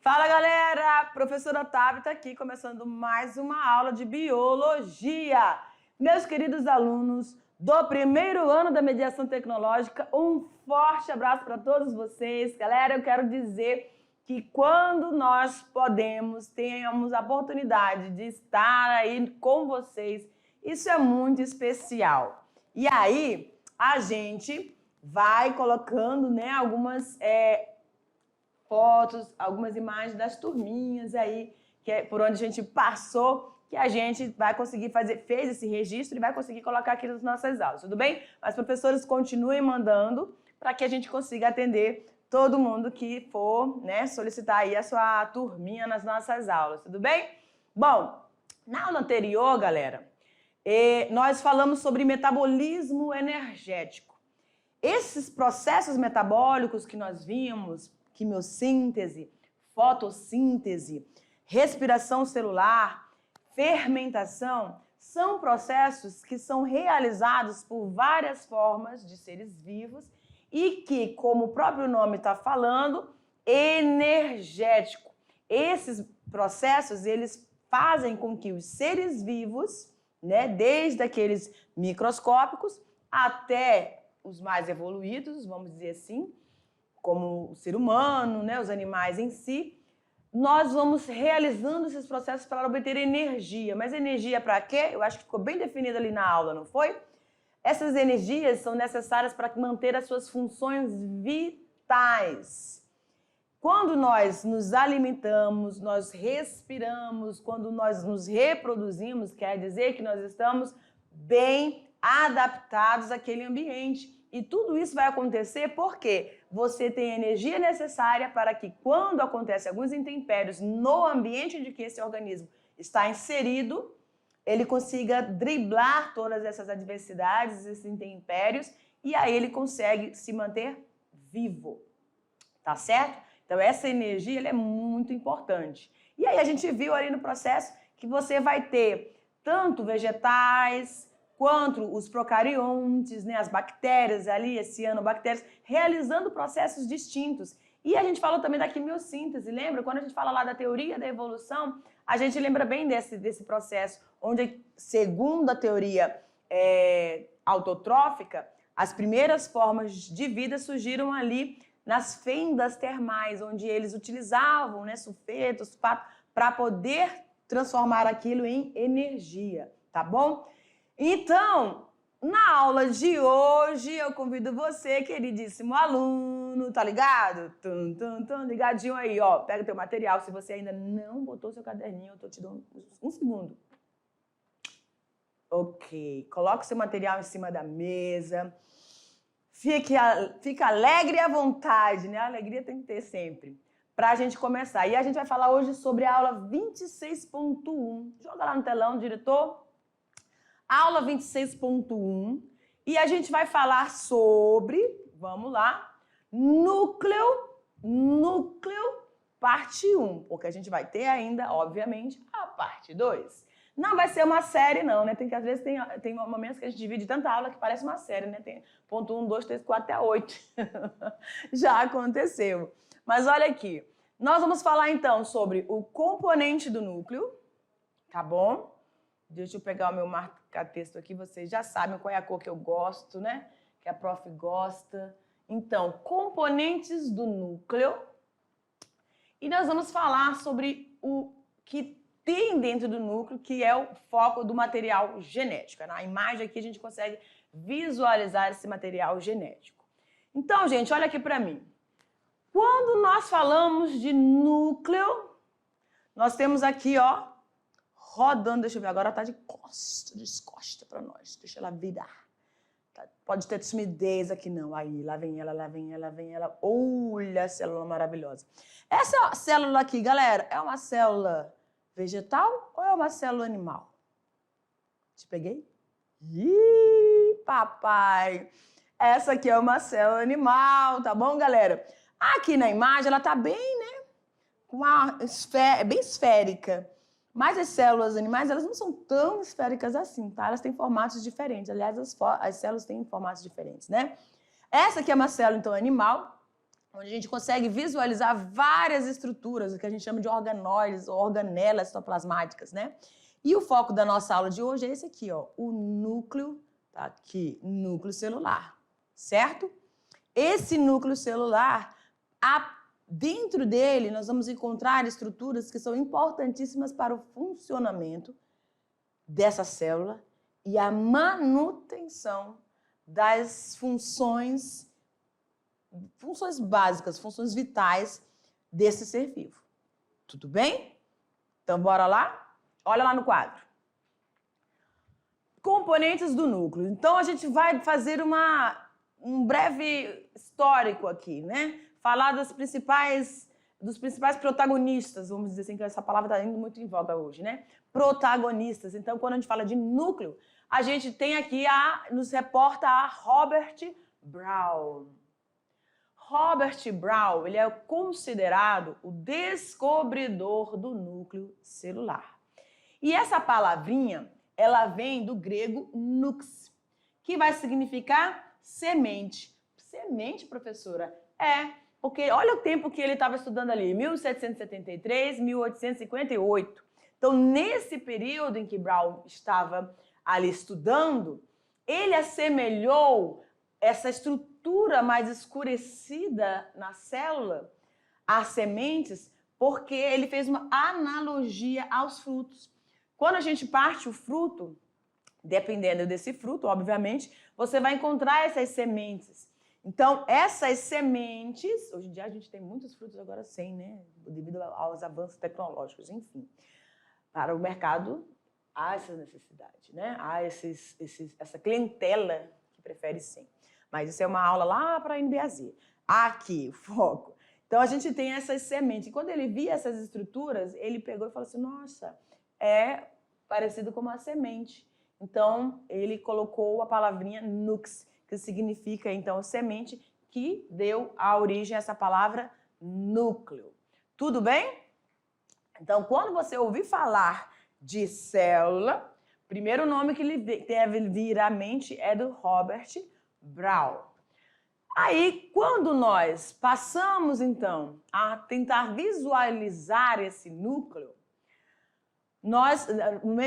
Fala, galera! Professora Tabita aqui, começando mais uma aula de biologia. Meus queridos alunos do primeiro ano da mediação tecnológica, um forte abraço para todos vocês. Galera, eu quero dizer que quando nós tenhamos a oportunidade de estar aí com vocês, isso é muito especial. E aí, a gente vai colocando, né, algumas fotos, algumas imagens das turminhas aí, que é por onde a gente passou, que a gente vai conseguir fez esse registro e vai conseguir colocar aqui nas nossas aulas, tudo bem? Mas professores, continuem mandando para que a gente consiga atender todo mundo que for, né, solicitar aí a sua turminha nas nossas aulas, tudo bem? Bom, na aula anterior, galera, nós falamos sobre metabolismo energético. Esses processos metabólicos que nós vimos, quimiossíntese, fotossíntese, respiração celular, fermentação, são processos que são realizados por várias formas de seres vivos e que, como o próprio nome está falando, energético. Esses processos, eles fazem com que os seres vivos, né, desde aqueles microscópicos até os mais evoluídos, vamos dizer assim, como o ser humano, né, os animais em si, nós vamos realizando esses processos para obter energia. Mas energia para quê? Eu acho que ficou bem definido ali na aula, não foi? Essas energias são necessárias para manter as suas funções vitais. Quando nós nos alimentamos, nós respiramos, quando nós nos reproduzimos, quer dizer que nós estamos bem adaptados àquele ambiente. E tudo isso vai acontecer porque você tem a energia necessária para que, quando acontecem alguns intempéries no ambiente de que esse organismo está inserido, ele consiga driblar todas essas adversidades, esses intempéries, e aí ele consegue se manter vivo. Tá certo? Então, essa energia ela é muito importante. E aí a gente viu ali no processo que você vai ter tanto vegetais quanto os procariontes, né, as bactérias ali, as cianobactérias, realizando processos distintos. E a gente falou também da quimiossíntese, lembra? Quando a gente fala lá da teoria da evolução, a gente lembra bem desse processo, onde, segundo a teoria autotrófica, as primeiras formas de vida surgiram ali nas fendas termais, onde eles utilizavam, né, sulfeto, sulfato, para poder transformar aquilo em energia, tá bom? Então, na aula de hoje, eu convido você, queridíssimo aluno, tá ligado? Ligadinho aí, ó. Pega teu material. Se você ainda não botou seu caderninho, eu tô te dando um segundo. Ok. Coloca o seu material em cima da mesa. Fica alegre e à vontade, né? A alegria tem que ter sempre. Pra gente começar. E a gente vai falar hoje sobre a aula 26.1. Joga lá no telão, diretor. Aula 26.1, e a gente vai falar sobre, vamos lá, núcleo, parte 1, porque a gente vai ter ainda, obviamente, a parte 2. Não vai ser uma série, não, né? Às vezes tem momentos que a gente divide tanta aula que parece uma série, né? Tem ponto 1, 2, 3, 4 até 8. Já aconteceu. Mas olha aqui, nós vamos falar então sobre o componente do núcleo, tá bom? Deixa eu pegar o meu marca-texto aqui, vocês já sabem qual é a cor que eu gosto, né? Que a prof gosta. Então, componentes do núcleo. E nós vamos falar sobre o que tem dentro do núcleo, que é o foco do material genético. Na imagem aqui a gente consegue visualizar esse material genético. Então, gente, olha aqui para mim. Quando nós falamos de núcleo, nós temos aqui, ó, rodando, deixa eu ver, agora tá descosta para nós. Deixa ela virar. Tá, pode ter timidez aqui, não. Aí, lá vem ela, lá vem ela, lá vem ela. Olha a célula maravilhosa. Essa célula aqui, galera, é uma célula vegetal ou é uma célula animal? Te peguei? Ih, papai! Essa aqui é uma célula animal, tá bom, galera? Aqui na imagem, ela tá bem, né? Com uma bem esférica. Mas as células animais, elas não são tão esféricas assim, tá? Elas têm formatos diferentes. Aliás, as células têm formatos diferentes, né? Essa aqui é uma célula, então, animal. onde a gente consegue visualizar várias estruturas, o que a gente chama de organóides ou organelas citoplasmáticas, né? E o foco da nossa aula de hoje é esse aqui, ó, o núcleo, tá aqui, núcleo celular, certo? Esse núcleo celular, dentro dele, nós vamos encontrar estruturas que são importantíssimas para o funcionamento dessa célula e a manutenção das funções básicas, funções vitais desse ser vivo. Tudo bem? Então, bora lá? Olha lá no quadro. Componentes do núcleo. Então, a gente vai fazer um breve histórico aqui, né? Falar dos principais protagonistas, vamos dizer assim, que essa palavra está indo muito em voga hoje, né? Protagonistas. Então, quando a gente fala de núcleo, a gente tem aqui, nos reporta a Robert Brown. Robert Brown, ele é considerado o descobridor do núcleo celular. E essa palavrinha, ela vem do grego nux, que vai significar semente. Semente, professora? Porque olha o tempo que ele estava estudando ali, 1773, 1858. Então, nesse período em que Brown estava ali estudando, ele assemelhou essa estrutura mais escurecida na célula às sementes, porque ele fez uma analogia aos frutos. Quando a gente parte o fruto, dependendo desse fruto, obviamente, você vai encontrar essas sementes. Então, essas sementes, hoje em dia a gente tem muitos frutos agora sem, né? Devido aos avanços tecnológicos, enfim. Para o mercado, há essa necessidade, né? Há essa clientela que prefere sem. Mas isso é uma aula lá para a NBAZ. Aqui, o foco. Então, a gente tem essas sementes. E quando ele via essas estruturas, ele pegou e falou assim, nossa, é parecido com uma semente. Então, ele colocou a palavrinha nux, que significa, então, semente, que deu a origem a essa palavra núcleo. Tudo bem? Então, quando você ouvir falar de célula, o primeiro nome que lhe deve vir à mente é do Robert Brown. Aí, quando nós passamos, então, a tentar visualizar esse núcleo, nós,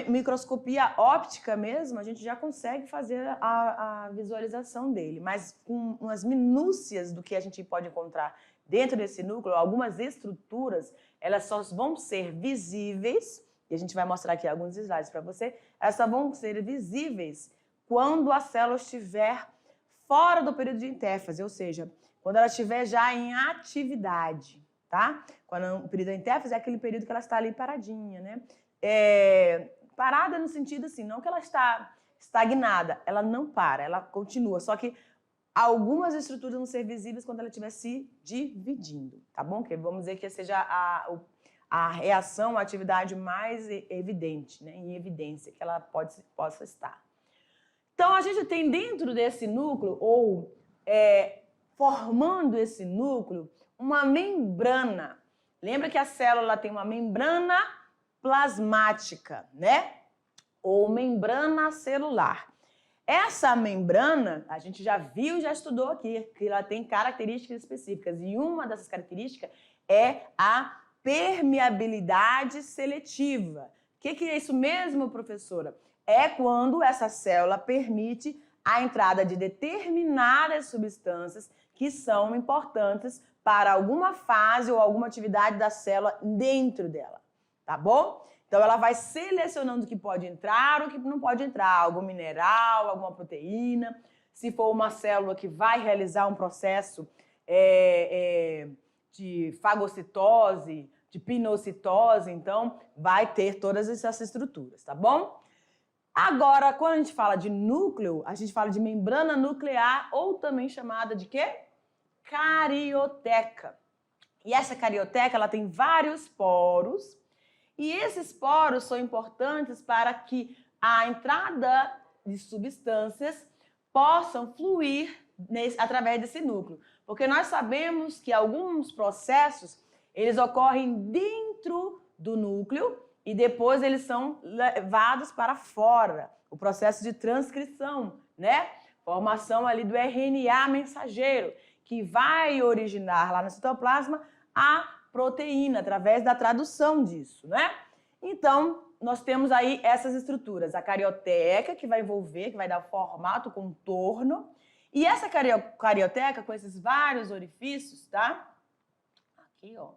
microscopia óptica mesmo, a gente já consegue fazer a visualização dele, mas com umas minúcias do que a gente pode encontrar dentro desse núcleo, algumas estruturas, elas só vão ser visíveis, e a gente vai mostrar aqui alguns slides para você, elas só vão ser visíveis quando a célula estiver fora do período de intérfase, ou seja, quando ela estiver já em atividade, tá? Quando o período de intérfase é aquele período que ela está ali paradinha, né? Parada no sentido assim, não que ela está estagnada, ela não para, ela continua, só que algumas estruturas vão ser visíveis quando ela estiver se dividindo, tá bom? Que vamos dizer que seja a reação, a atividade mais evidente, né? Em evidência, que ela possa estar. Então, a gente tem dentro desse núcleo, ou formando esse núcleo, uma membrana. Lembra que a célula tem uma membrana plasmática, né? Ou membrana celular. Essa membrana, a gente já viu, já estudou aqui, que ela tem características específicas. E uma dessas características é a permeabilidade seletiva. O que é isso mesmo, professora? É quando essa célula permite a entrada de determinadas substâncias que são importantes para alguma fase ou alguma atividade da célula dentro dela. Tá bom? Então, ela vai selecionando o que pode entrar, o que não pode entrar, algum mineral, alguma proteína. Se for uma célula que vai realizar um processo de fagocitose, de pinocitose, então, vai ter todas essas estruturas, tá bom? Agora, quando a gente fala de núcleo, a gente fala de membrana nuclear, ou também chamada de quê? Carioteca. E essa carioteca, ela tem vários poros, e esses poros são importantes para que a entrada de substâncias possam fluir através desse núcleo. Porque nós sabemos que alguns processos, eles ocorrem dentro do núcleo e depois eles são levados para fora. O processo de transcrição, né? Formação ali do RNA mensageiro, que vai originar lá no citoplasma a proteína, através da tradução disso, né? Então, nós temos aí essas estruturas. A carioteca, que vai envolver, que vai dar formato, contorno. E essa carioteca, com esses vários orifícios, tá? Aqui, ó.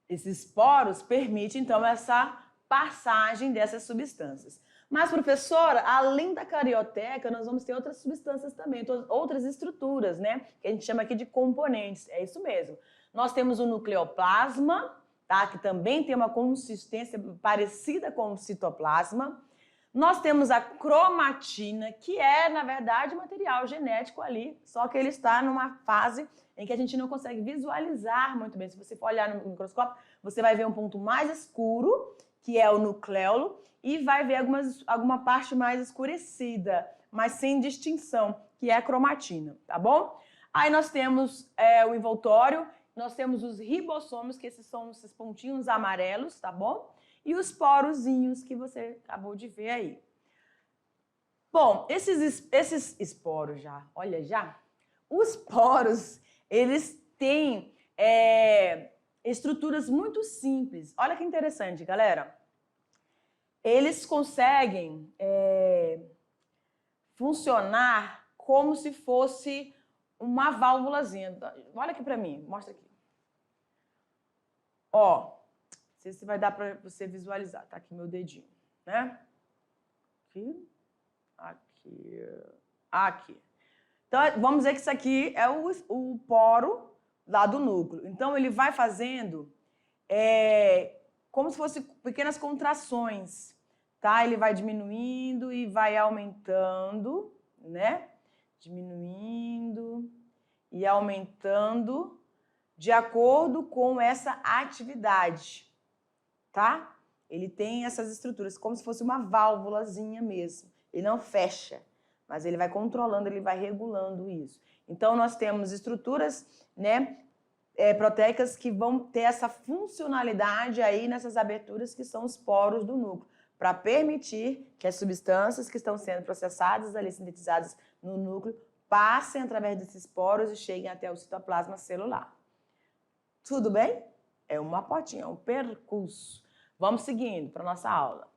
Esses poros permitem, então, essa passagem dessas substâncias. Mas, professora, além da carioteca, nós vamos ter outras substâncias também, outras estruturas, né? Que a gente chama aqui de componentes. É isso mesmo. Nós temos o nucleoplasma, tá? Que também tem uma consistência parecida com o citoplasma. Nós temos a cromatina, que é, na verdade, material genético ali, só que ele está numa fase em que a gente não consegue visualizar muito bem. Se você for olhar no microscópio, você vai ver um ponto mais escuro, que é o nucleolo, e vai ver alguma parte mais escurecida, mas sem distinção, que é a cromatina, tá bom? Aí nós temos o envoltório, nós temos os ribossomos, que esses são esses pontinhos amarelos, tá bom? E os porozinhos que você acabou de ver aí. Bom, esses esporos já, olha já, os poros, eles têm estruturas muito simples. Olha que interessante, galera. Eles conseguem funcionar como se fosse uma válvulazinha. Olha aqui para mim, mostra aqui. Ó, não sei se vai dar para você visualizar. Tá aqui meu dedinho, né? Aqui, aqui, aqui. Então, vamos dizer que isso aqui é o poro lá do núcleo. Então, ele vai fazendo como se fossem pequenas contrações, tá? Ele vai diminuindo e vai aumentando, né? Diminuindo e aumentando de acordo com essa atividade, tá? Ele tem essas estruturas, como se fosse uma válvulazinha mesmo. Ele não fecha, mas ele vai controlando, ele vai regulando isso. Então, nós temos estruturas, né, proteicas que vão ter essa funcionalidade aí nessas aberturas que são os poros do núcleo, para permitir que as substâncias que estão sendo processadas ali, sintetizadas no núcleo, passem através desses poros e cheguem até o citoplasma celular. Tudo bem? É uma potinha, é um percurso. Vamos seguindo para a nossa aula.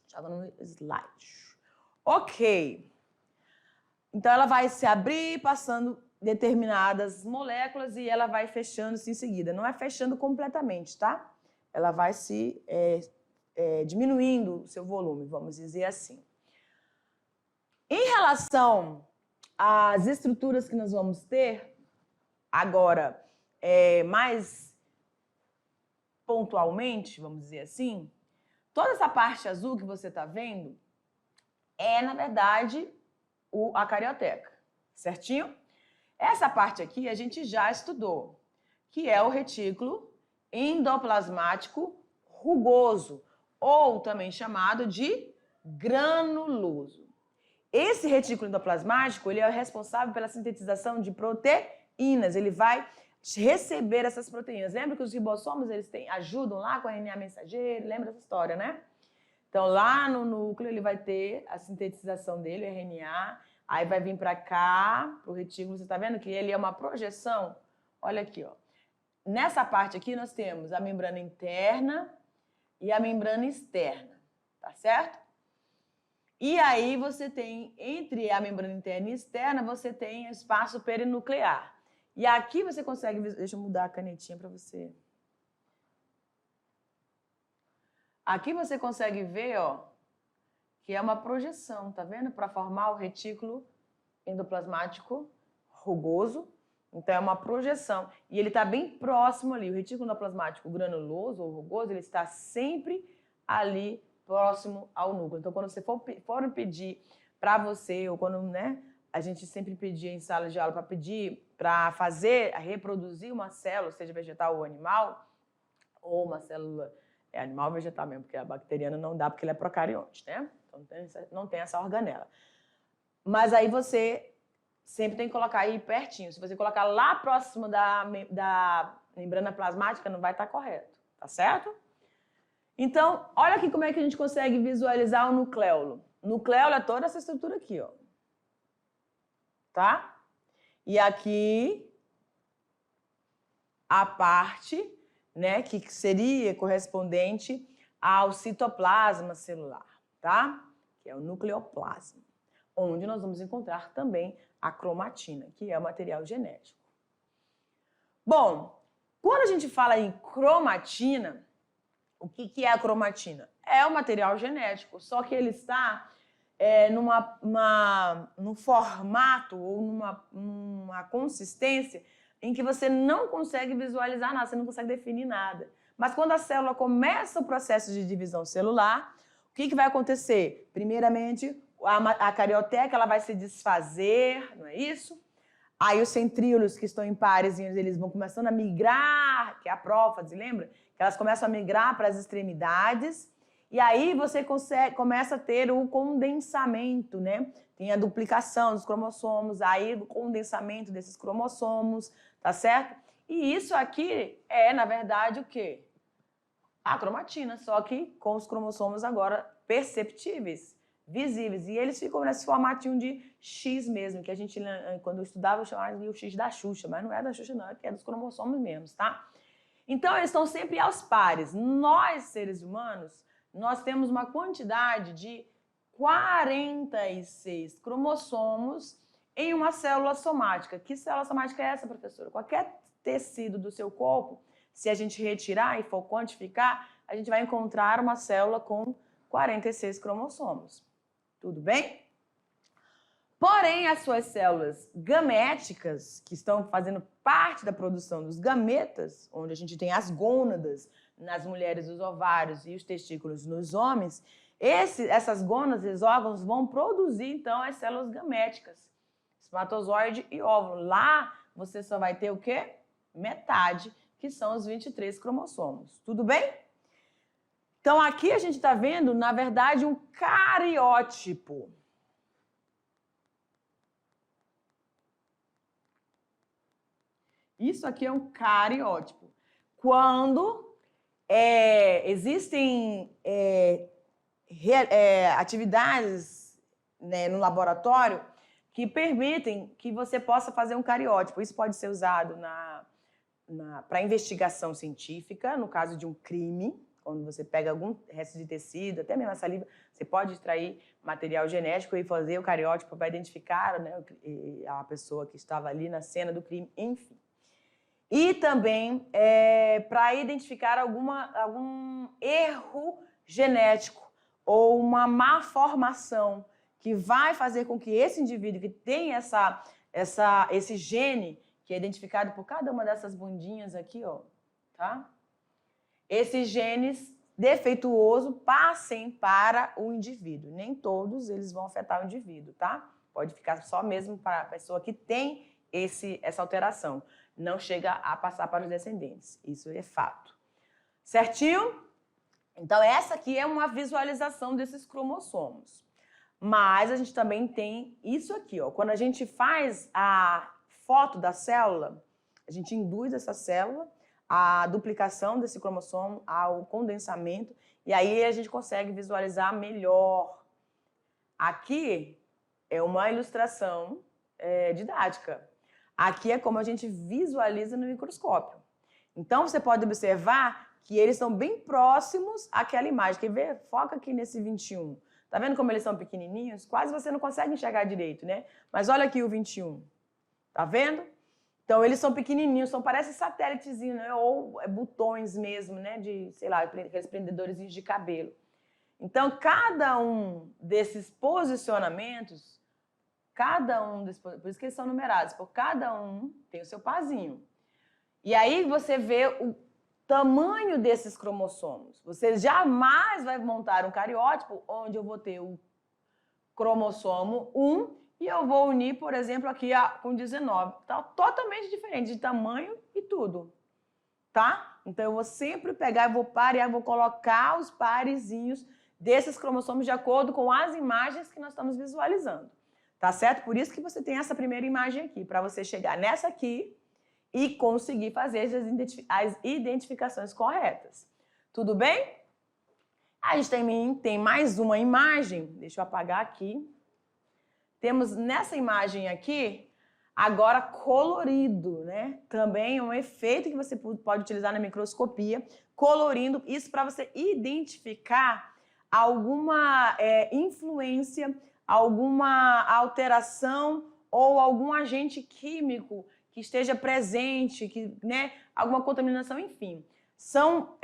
Joga no slide. Ok. Então, ela vai se abrir, passando determinadas moléculas e ela vai fechando-se em seguida. Não é fechando completamente, tá? Ela vai se diminuindo o seu volume, vamos dizer assim. Em relação às estruturas que nós vamos ter, agora, mais pontualmente, vamos dizer assim, toda essa parte azul que você está vendo é, na verdade, a carioteca, certinho? Essa parte aqui a gente já estudou, que é o retículo endoplasmático rugoso, ou também chamado de granuloso. Esse retículo endoplasmático, ele é responsável pela sintetização de proteínas, ele vai receber essas proteínas. Lembra que os ribossomos, eles ajudam lá com a RNA mensageiro, lembra essa história, né? Então, lá no núcleo, ele vai ter a sintetização dele, o RNA, aí vai vir para cá, para o retículo, você está vendo que ele é uma projeção? Olha aqui, ó. Nessa parte aqui, nós temos a membrana interna e a membrana externa, tá certo? E aí você tem, entre a membrana interna e externa, você tem espaço perinuclear. E aqui você consegue, deixa eu mudar a canetinha para você. Aqui você consegue ver, ó, que é uma projeção, tá vendo? Para formar o retículo endoplasmático rugoso. Então, é uma projeção. E ele está bem próximo ali. O retículo endoplasmático granuloso ou rugoso, ele está sempre ali próximo ao núcleo. Então, quando você for pedir para você, ou quando, né, a gente sempre pedia em sala de aula para pedir, para reproduzir uma célula, seja vegetal ou animal, ou uma célula animal ou vegetal mesmo, porque a bacteriana não dá, porque ele é procarionte, né? Então, não tem essa organela. Mas aí você sempre tem que colocar aí pertinho. Se você colocar lá próximo da membrana plasmática, não vai estar correto, tá certo? Então, olha aqui como é que a gente consegue visualizar o nucleolo. O nucleolo é toda essa estrutura aqui, ó. Tá? e aqui a parte, né, que seria correspondente ao citoplasma celular, tá? Que é o nucleoplasma, onde nós vamos encontrar também a cromatina, que é o material genético. Bom, quando a gente fala em cromatina, o que é a cromatina? É o material genético, só que ele está num formato ou numa consistência em que você não consegue visualizar nada, você não consegue definir nada. Mas quando a célula começa o processo de divisão celular, o que vai acontecer? Primeiramente, a carioteca ela vai se desfazer, não é isso? Aí os centríolos que estão em pares, eles vão começando a migrar, que é a prófase, lembra? Que elas começam a migrar para as extremidades, e aí você começa a ter o condensamento, né? Tem a duplicação dos cromossomos, aí o condensamento desses cromossomos, tá certo? E isso aqui é, na verdade, o quê? A cromatina, só que com os cromossomos agora perceptíveis, visíveis. E eles ficam nesse formatinho de X mesmo, que a gente, quando eu estudava, eu chamava de o X da Xuxa, mas não é da Xuxa não, é dos cromossomos mesmo, tá? Então, eles estão sempre aos pares. Nós, seres humanos, nós temos uma quantidade de 46 cromossomos em uma célula somática. Que célula somática é essa, professora? Qualquer tecido do seu corpo, se a gente retirar e for quantificar, a gente vai encontrar uma célula com 46 cromossomos. Tudo bem? Porém, as suas células gaméticas, que estão fazendo parte da produção dos gametas, onde a gente tem as gônadas nas mulheres, os ovários e os testículos nos homens, essas gônadas, esses órgãos, vão produzir, então, as células gaméticas, espermatozoide e óvulo. Lá, você só vai ter o quê? Metade, que são os 23 cromossomos. Tudo bem? Então, aqui a gente está vendo, na verdade, um cariótipo. Isso aqui é um cariótipo. Quando existem atividades, né, no laboratório que permitem que você possa fazer um cariótipo. Isso pode ser usado para investigação científica, no caso de um crime, quando você pega algum resto de tecido, até mesmo a saliva, você pode extrair material genético e fazer o cariótipo para identificar, né, a pessoa que estava ali na cena do crime, enfim. E também para identificar algum erro genético ou uma má formação que vai fazer com que esse indivíduo que tem esse gene, que é identificado por cada uma dessas bundinhas aqui, ó, tá? Esses genes defeituosos passem para o indivíduo. Nem todos eles vão afetar o indivíduo, tá? Pode ficar só mesmo para a pessoa que tem essa alteração. Não chega a passar para os descendentes. Isso é fato. Certinho? Então, essa aqui é uma visualização desses cromossomos. Mas a gente também tem isso aqui, ó. Quando a gente faz a foto da célula, a gente induz essa célula à duplicação desse cromossomo, ao condensamento, e aí a gente consegue visualizar melhor. Aqui é uma ilustração didática. Aqui é como a gente visualiza no microscópio. Então, você pode observar que eles estão bem próximos àquela imagem. Quer ver? Foca aqui nesse 21. Tá vendo como eles são pequenininhos? Quase você não consegue enxergar direito, né? Mas olha aqui o 21. Tá vendo? Então, eles são pequenininhos, parecem satélitezinhos, né? Ou botões mesmo, né? De, sei lá, aqueles prendedores de cabelo. Então, cada um desses posicionamentos, por isso que eles são numerados, por cada um tem o seu pazinho. E aí você vê o tamanho desses cromossomos. Você jamais vai montar um cariótipo onde eu vou ter o cromossomo 1 e eu vou unir, por exemplo, aqui com 19. Tá totalmente diferente de tamanho e tudo, tá? Então eu vou sempre pegar, vou parear, vou colocar os parezinhos desses cromossomos de acordo com as imagens que nós estamos visualizando. Tá certo? Por isso que você tem essa primeira imagem aqui, para você chegar nessa aqui e conseguir fazer as identificações corretas. Tudo bem? A gente tem mais uma imagem, deixa eu apagar aqui. Temos nessa imagem aqui Agora, colorido, né? Também é um efeito que você pode utilizar na microscopia, colorindo, isso para você identificar alguma influência, alguma alteração ou algum agente químico que esteja presente, né? Alguma contaminação, enfim. São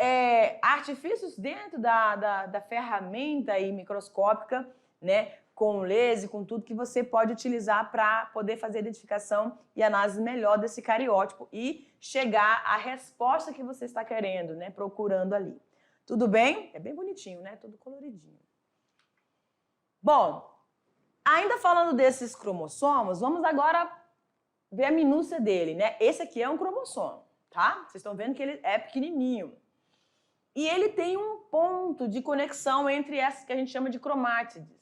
artifícios dentro da ferramenta aí microscópica, né? Com laser, com tudo que você pode utilizar para poder fazer a identificação e análise melhor desse cariótipo e chegar à resposta que você está querendo, né? Procurando ali. Tudo bem? É bem bonitinho, né? Tudo coloridinho. Bom, ainda falando desses cromossomos, vamos agora ver a minúcia dele, né? Esse aqui é um cromossomo, tá? Vocês estão vendo que ele é pequenininho. E ele tem um ponto de conexão entre essas que a gente chama de cromátides.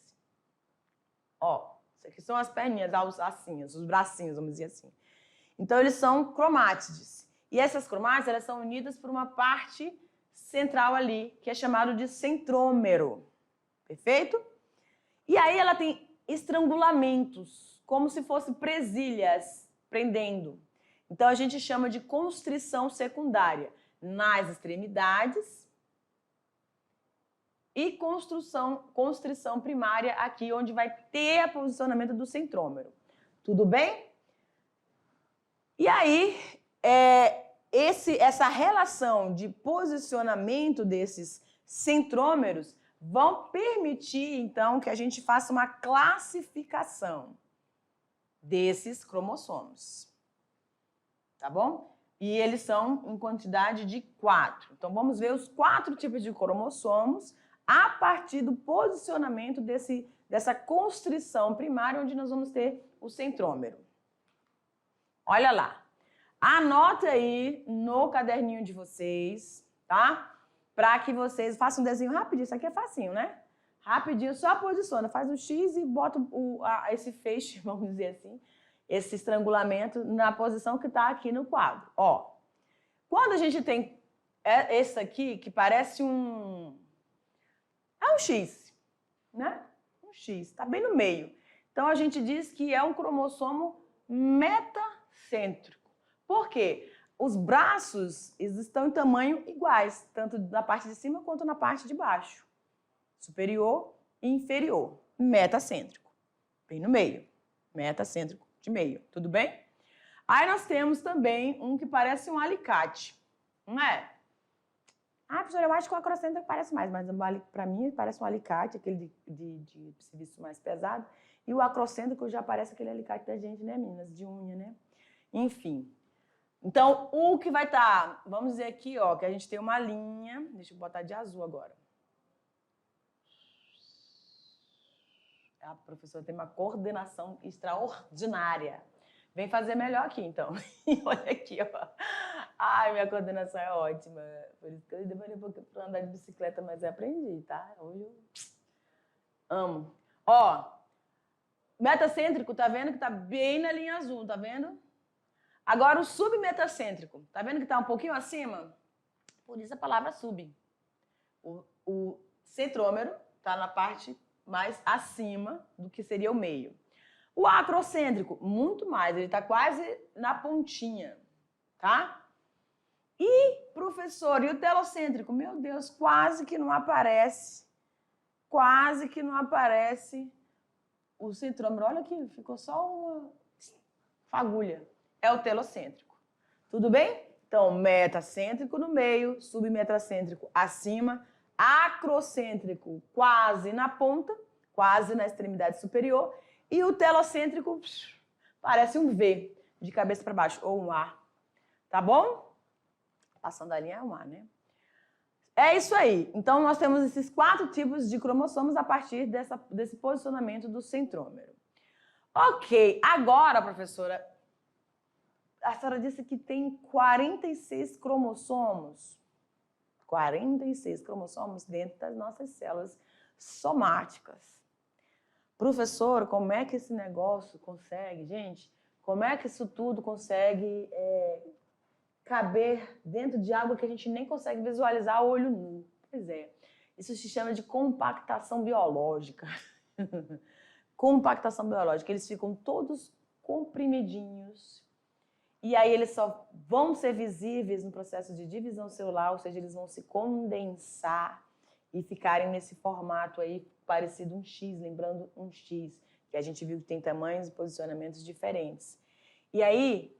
Ó, isso aqui são as perninhas, as assinhas, os bracinhos, vamos dizer assim. Então, eles são cromátides. E essas cromátides, elas são unidas por uma parte central ali, que é chamado de centrômero. Perfeito? E aí ela tem estrangulamentos, como se fossem presilhas prendendo. Então, a gente chama de constrição secundária nas extremidades e constrição primária aqui, onde vai ter o posicionamento do centrômero. Tudo bem? E aí, essa relação de posicionamento desses centrômeros vão permitir, então, que a gente faça uma classificação desses cromossomos. Tá bom? E eles são em quantidade de 4. Então, vamos ver os 4 tipos de cromossomos a partir do posicionamento dessa constrição primária, onde nós vamos ter o centrômero. Olha lá. Anota aí no caderninho de vocês, tá? Para que vocês façam um desenho rapidinho. Isso aqui é facinho, né? Rapidinho, só posiciona. Faz um X e bota esse feixe, vamos dizer assim, esse estrangulamento na posição que está aqui no quadro. Ó, quando a gente tem esse aqui, que parece um X, né? Um X, está bem no meio. Então, a gente diz que é um cromossomo metacêntrico. Por quê? Os braços estão em tamanho iguais, tanto na parte de cima quanto na parte de baixo. Superior e inferior. Metacêntrico. Bem no meio. Metacêntrico de meio. Tudo bem? Aí nós temos também um que parece um alicate. Não é? Ah, professora, eu acho que o acrocêntrico parece mais, mas para mim parece um alicate, aquele de serviço mais pesado. E o acrocêntrico já parece aquele alicate da gente, né, meninas? De unha, né? Enfim. Então, o que vai estar, vamos dizer aqui, ó, que a gente tem uma linha, deixa eu botar de azul agora. A professora tem uma coordenação extraordinária. Vem fazer melhor aqui, então. Olha aqui, ó. Ai, minha coordenação é ótima. Por isso que eu demorei um pouquinho para andar de bicicleta, mas eu aprendi, tá? Hoje eu amo. Ó, metacêntrico, tá vendo que tá bem na linha azul, tá vendo? Agora o submetacêntrico, tá vendo que tá um pouquinho acima? Por isso a palavra sub. O centrômero tá na parte mais acima do que seria o meio. O acrocêntrico, muito mais, ele tá quase na pontinha, tá? E, professor, e o telocêntrico? Meu Deus, quase que não aparece. Quase que não aparece o centrômero. Olha aqui, ficou só uma fagulha. É o telocêntrico. Tudo bem? Então, metacêntrico no meio, submetacêntrico acima, acrocêntrico quase na ponta, quase na extremidade superior, e o telocêntrico parece um V, de cabeça para baixo, ou um A. Tá bom? Passando a linha é um A, né? É isso aí. Então, nós temos esses 4 tipos de cromossomos a partir desse posicionamento do centrômero. Ok, agora, professora, a senhora disse que tem 46 cromossomos. 46 cromossomos dentro das nossas células somáticas. Professor, como é que esse negócio consegue, gente? Como é que isso tudo consegue caber dentro de algo que a gente nem consegue visualizar a olho nu? Pois é, isso se chama de compactação biológica. Compactação biológica, eles ficam todos comprimidinhos. E aí eles só vão ser visíveis no processo de divisão celular, ou seja, eles vão se condensar e ficarem nesse formato aí parecido um X, lembrando um X, que a gente viu que tem tamanhos e posicionamentos diferentes. E aí,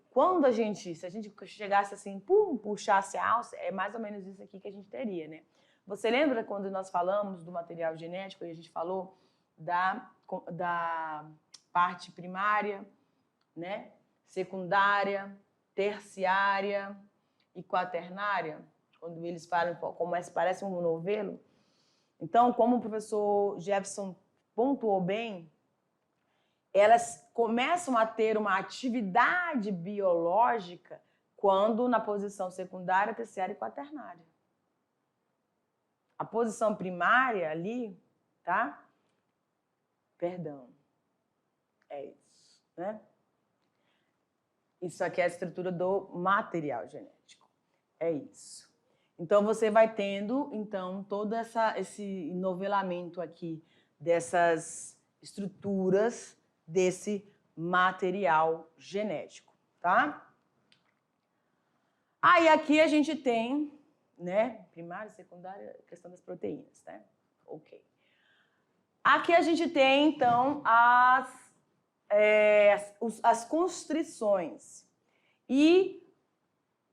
se a gente chegasse assim, puxasse a alça, é mais ou menos isso aqui que a gente teria, né? Você lembra quando nós falamos do material genético e a gente falou da parte primária, né? Secundária, terciária e quaternária, quando eles falam como parece um novelo? Então, como o professor Jefferson pontuou bem, elas começam a ter uma atividade biológica quando na posição secundária, terciária e quaternária. A posição primária ali, tá? Perdão. É isso, né? Isso aqui é a estrutura do material genético. É isso. Então, você vai tendo, então, todo esse novelamento aqui dessas estruturas desse material genético, tá? Aí aqui a gente tem, né, primária, secundária, questão das proteínas, né? Ok. Aqui a gente tem, então, as constrições e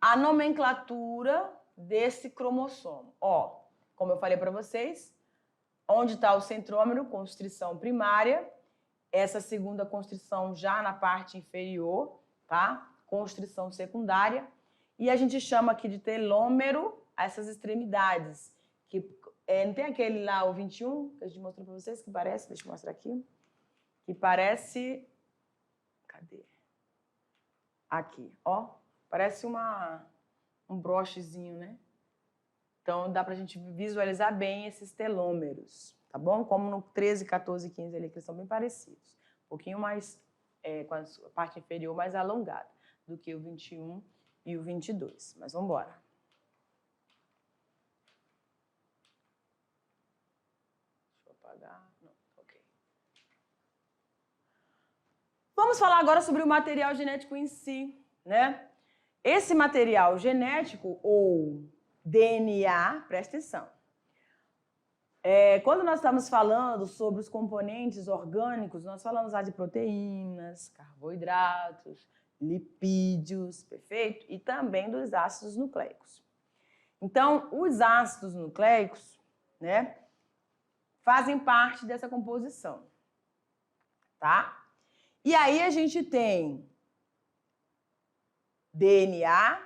a nomenclatura desse cromossomo. Ó, como eu falei para vocês, onde está o centrômero, constrição primária, essa segunda constrição já na parte inferior, tá? Constrição secundária. E a gente chama aqui de telômero essas extremidades, que não tem aquele lá, o 21, que a gente mostrou para vocês, que parece, deixa eu mostrar aqui, que parece, cadê? Aqui, ó, parece um brochezinho, né? Então, dá pra gente visualizar bem esses telômeros, tá bom? Como no 13, 14 e 15 ali, que eles são bem parecidos. Um pouquinho mais, com a parte inferior mais alongada do que o 21 e o 22. Mas vamos embora. Deixa eu apagar. Não, ok. Vamos falar agora sobre o material genético em si, né? Esse material genético, ou DNA, presta atenção. Quando nós estamos falando sobre os componentes orgânicos, nós falamos lá de proteínas, carboidratos, lipídios, perfeito? E também dos ácidos nucleicos. Então, os ácidos nucleicos, né, fazem parte dessa composição, tá? E aí a gente tem DNA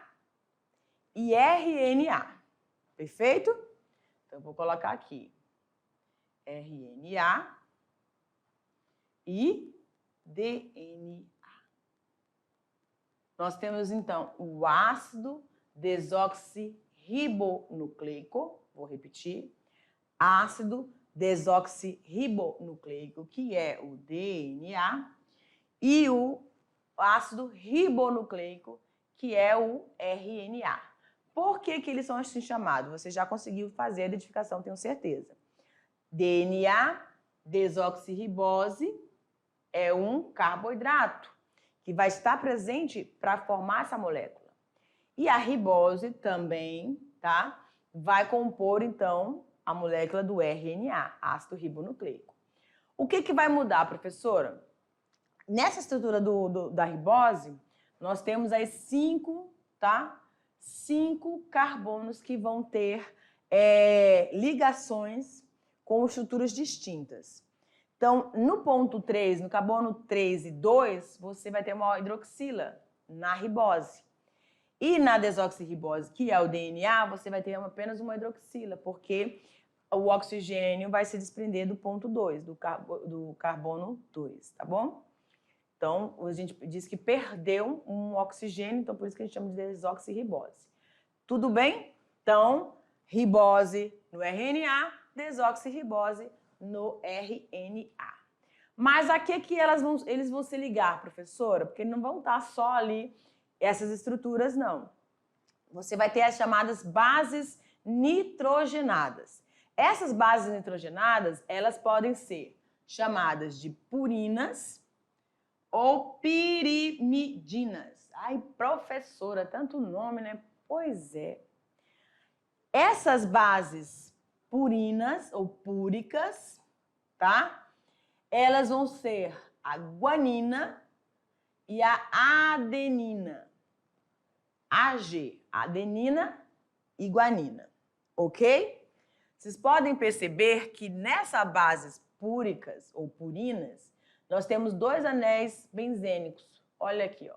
e RNA, perfeito? Então, eu vou colocar aqui RNA e DNA. Nós temos, então, o ácido desoxirribonucleico, vou repetir, ácido desoxirribonucleico, que é o DNA, e o ácido ribonucleico, que é o RNA. Por que eles são assim chamados? Você já conseguiu fazer a identificação, tenho certeza. DNA, desoxirribose, é um carboidrato que vai estar presente para formar essa molécula. E a ribose também, tá? Vai compor, então, a molécula do RNA, ácido ribonucleico. O que vai mudar, professora? Nessa estrutura da ribose, nós temos aí 5, tá? 5 carbonos que vão ter ligações com estruturas distintas. Então, no ponto 3, no carbono 3 e 2, você vai ter uma hidroxila na ribose. E na desoxirribose, que é o DNA, você vai ter apenas uma hidroxila, porque o oxigênio vai se desprender do ponto 2, do carbono 2, tá bom? Então, a gente diz que perdeu um oxigênio, então por isso que a gente chama de desoxirribose. Tudo bem? Então, ribose no RNA, desoxirribose no RNA. Mas a que eles vão se ligar, professora? Porque não vão estar só ali essas estruturas, não. Você vai ter as chamadas bases nitrogenadas. Essas bases nitrogenadas, elas podem ser chamadas de purinas ou pirimidinas. Ai, professora, tanto nome, né? Pois é. Essas bases purinas ou púricas, tá? Elas vão ser a guanina e a adenina. AG, adenina e guanina, ok? Vocês podem perceber que nessas bases púricas ou purinas, nós temos 2 anéis benzênicos. Olha aqui, ó.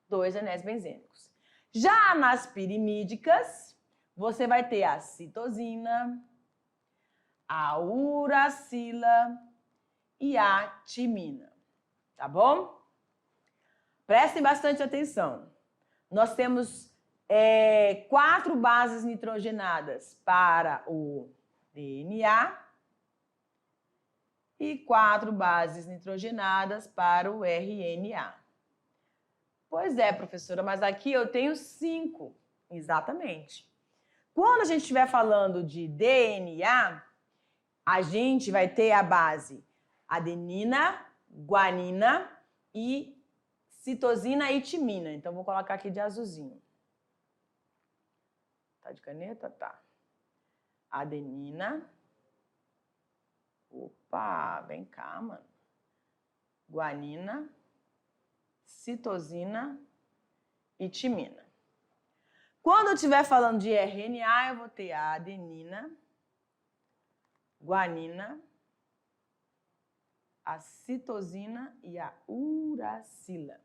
2 anéis benzênicos. Já nas pirimídicas, você vai ter a citosina, a uracila e a timina, tá bom? Prestem bastante atenção. Nós temos 4 bases nitrogenadas para o DNA e 4 bases nitrogenadas para o RNA. Pois é, professora, mas aqui eu tenho 5. Exatamente. Quando a gente estiver falando de DNA, a gente vai ter a base adenina, guanina e citosina e timina. Então, vou colocar aqui de azulzinho. Tá de caneta? Tá. Adenina. Opa, vem cá, mano. Guanina, citosina e timina. Quando eu estiver falando de RNA, eu vou ter a adenina, guanina, a citosina e a uracila.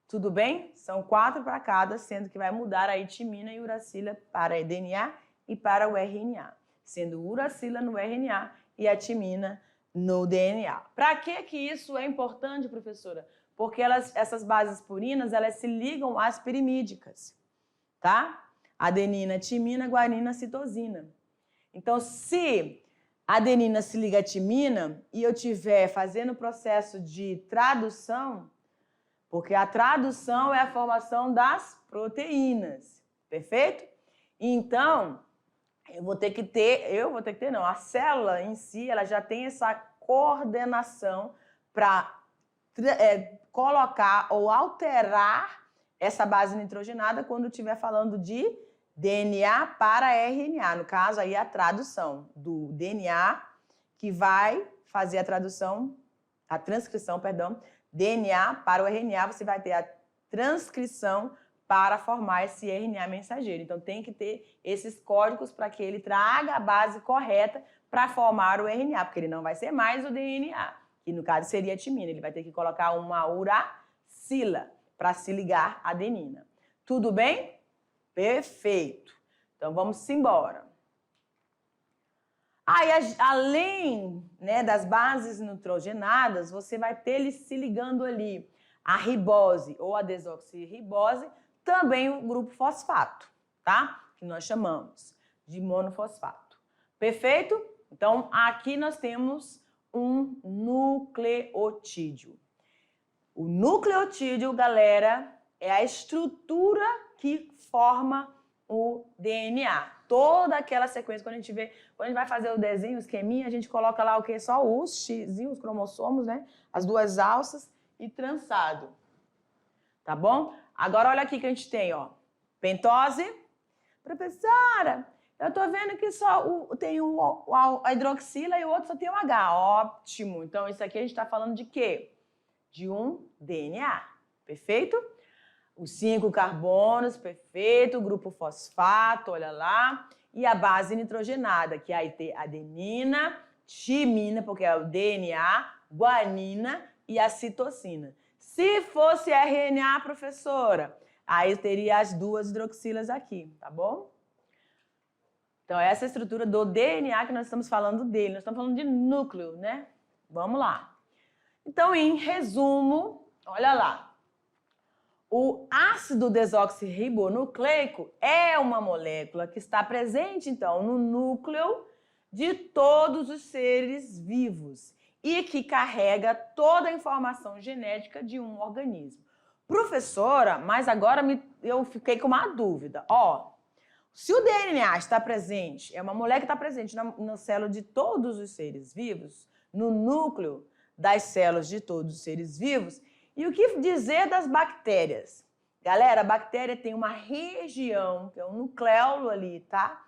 Tudo bem? São 4 para cada, sendo que vai mudar a timina e uracila para a DNA e para o RNA, sendo uracila no RNA e a timina no DNA. Para que isso é importante, professora? Porque essas bases purinas, elas se ligam às pirimídicas, tá? Adenina, timina, guanina, citosina. Então, se a adenina se liga à timina e eu estiver fazendo o processo de tradução, porque a tradução é a formação das proteínas, perfeito? Então, a célula em si, ela já tem essa coordenação para colocar ou alterar essa base nitrogenada quando estiver falando de DNA para RNA. No caso, aí a tradução do DNA que vai fazer a transcrição, DNA para o RNA, você vai ter a transcrição para formar esse RNA mensageiro. Então, tem que ter esses códigos para que ele traga a base correta para formar o RNA, porque ele não vai ser mais o DNA, que no caso seria a timina. Ele vai ter que colocar uma uracila para se ligar à adenina. Tudo bem? Perfeito. Então, vamos embora. Aí, além, né, das bases nitrogenadas, você vai ter ele se ligando ali a ribose ou a desoxirribose, também o grupo fosfato, tá? Que nós chamamos de monofosfato. Perfeito? Então, aqui nós temos um nucleotídeo. O nucleotídeo, galera, é a estrutura que forma o DNA. Toda aquela sequência, quando a gente vai fazer o desenho, o esqueminha, a gente coloca lá o quê? Só os xizinhos, os cromossomos, né? As 2 alças e trançado. Tá bom? Agora, olha aqui que a gente tem, ó. Pentose. Professora, eu tô vendo que só tem a hidroxila e o outro só tem o H. Ótimo. Então, isso aqui a gente tá falando de quê? De um DNA. Perfeito? Os 5 carbonos, perfeito, o grupo fosfato, olha lá, e a base nitrogenada, que aí tem adenina, timina, porque é o DNA, guanina e a citosina. Se fosse RNA, professora, aí teria as 2 hidroxilas aqui, tá bom? Então, essa é a estrutura do DNA que nós estamos falando dele, nós estamos falando de núcleo, né? Vamos lá. Então, em resumo, olha lá. O ácido desoxirribonucleico é uma molécula que está presente, então, no núcleo de todos os seres vivos e que carrega toda a informação genética de um organismo. Professora, mas agora eu fiquei com uma dúvida. Ó, se o DNA está presente, é uma molécula que está presente na célula de todos os seres vivos, no núcleo, das células de todos os seres vivos. E o que dizer das bactérias? Galera, a bactéria tem uma região, que é um nucleolo ali, tá?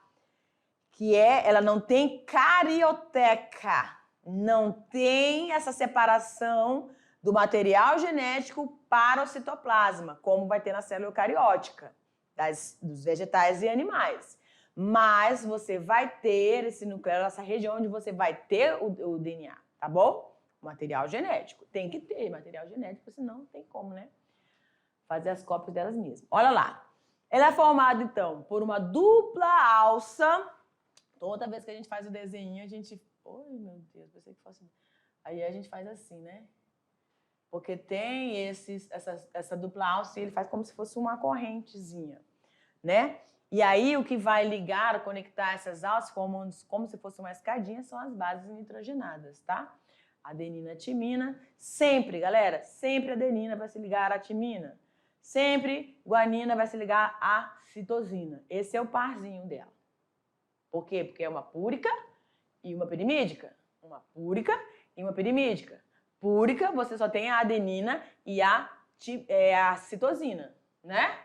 Ela não tem carioteca, não tem essa separação do material genético para o citoplasma, como vai ter na célula eucariótica, dos vegetais e animais. Mas você vai ter esse nucleolo, essa região onde você vai ter o DNA, tá bom? O material genético. Tem que ter material genético, senão não tem como, né? Fazer as cópias delas mesmas. Olha lá. Ela é formada, então, por uma dupla alça. Toda vez que a gente faz o desenho, a gente... Oi, meu Deus, pensei que fosse... Aí a gente faz assim, né? Porque tem essa dupla alça e ele faz como se fosse uma correntezinha, né? E aí o que vai ligar, conectar essas alças, como se fosse uma escadinha, são as bases nitrogenadas, tá? Adenina, timina, sempre, galera, sempre adenina vai se ligar à timina. Sempre guanina vai se ligar à citosina. Esse é o parzinho dela. Por quê? Porque é uma púrica e uma pirimídica. Uma púrica e uma pirimídica. Púrica, você só tem a adenina e a citosina, né?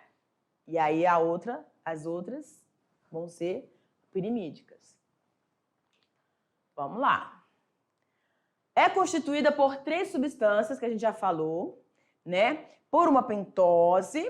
E aí as outras vão ser pirimídicas. Vamos lá. É constituída por 3 substâncias que a gente já falou, né? Por uma pentose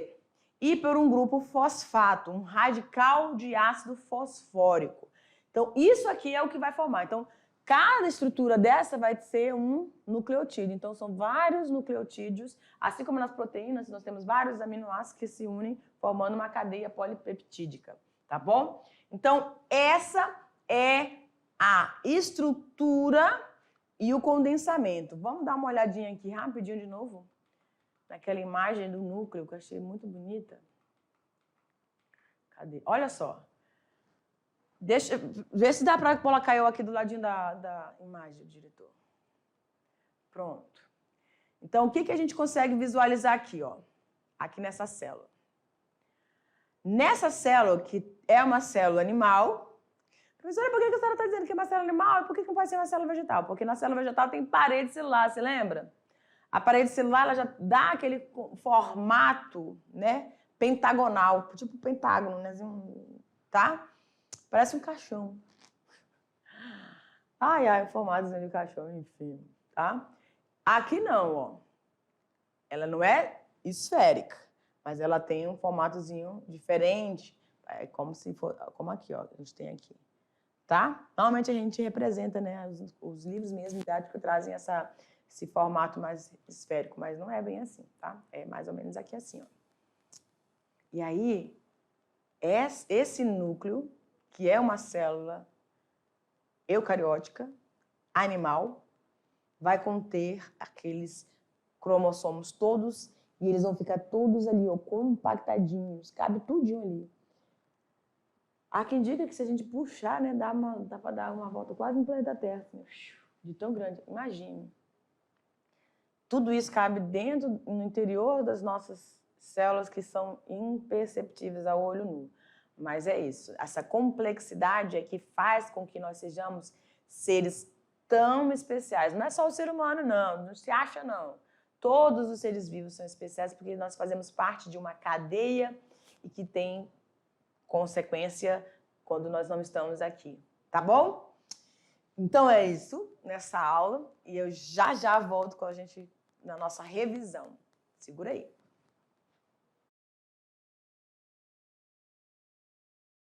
e por um grupo fosfato, um radical de ácido fosfórico. Então, isso aqui é o que vai formar. Então, cada estrutura dessa vai ser um nucleotídeo. Então, são vários nucleotídeos, assim como nas proteínas, nós temos vários aminoácidos que se unem formando uma cadeia polipeptídica, tá bom? Então, essa é a estrutura e o condensamento. Vamos dar uma olhadinha aqui rapidinho de novo? Naquela imagem do núcleo que eu achei muito bonita. Cadê? Olha só. Vê se dá para colocar eu aqui do ladinho da imagem, diretor. Pronto. Então, o que a gente consegue visualizar aqui, ó? Aqui nessa célula. Nessa célula, que é uma célula animal... Professora, por que a senhora está dizendo que é uma célula animal e por que não pode ser uma célula vegetal? Porque na célula vegetal tem parede celular, você lembra? A parede celular ela já dá aquele formato, né, pentagonal, tipo pentágono, né, tá? Parece um caixão. Ai, formato de caixão, enfim, tá? Aqui não, ó. Ela não é esférica, mas ela tem um formatozinho diferente, é como se for, como aqui, ó, a gente tem aqui, tá? Normalmente a gente representa, né, os livros mesmo didáticos trazem esse formato mais esférico, mas não é bem assim, tá? É mais ou menos aqui assim, ó. E aí, esse núcleo, que é uma célula eucariótica, animal, vai conter aqueles cromossomos todos e eles vão ficar todos ali, ó, compactadinhos, cabe tudinho ali. Há quem diga que se a gente puxar, né, dá para dar uma volta quase no planeta Terra, assim, de tão grande, imagine. Tudo isso cabe dentro, no interior das nossas células que são imperceptíveis ao olho nu. Mas é isso, essa complexidade é que faz com que nós sejamos seres tão especiais. Não é só o ser humano, não se acha, não. Todos os seres vivos são especiais porque nós fazemos parte de uma cadeia e que tem consequência quando nós não estamos aqui, tá bom? Então é isso nessa aula e eu já volto com a gente na nossa revisão. Segura aí.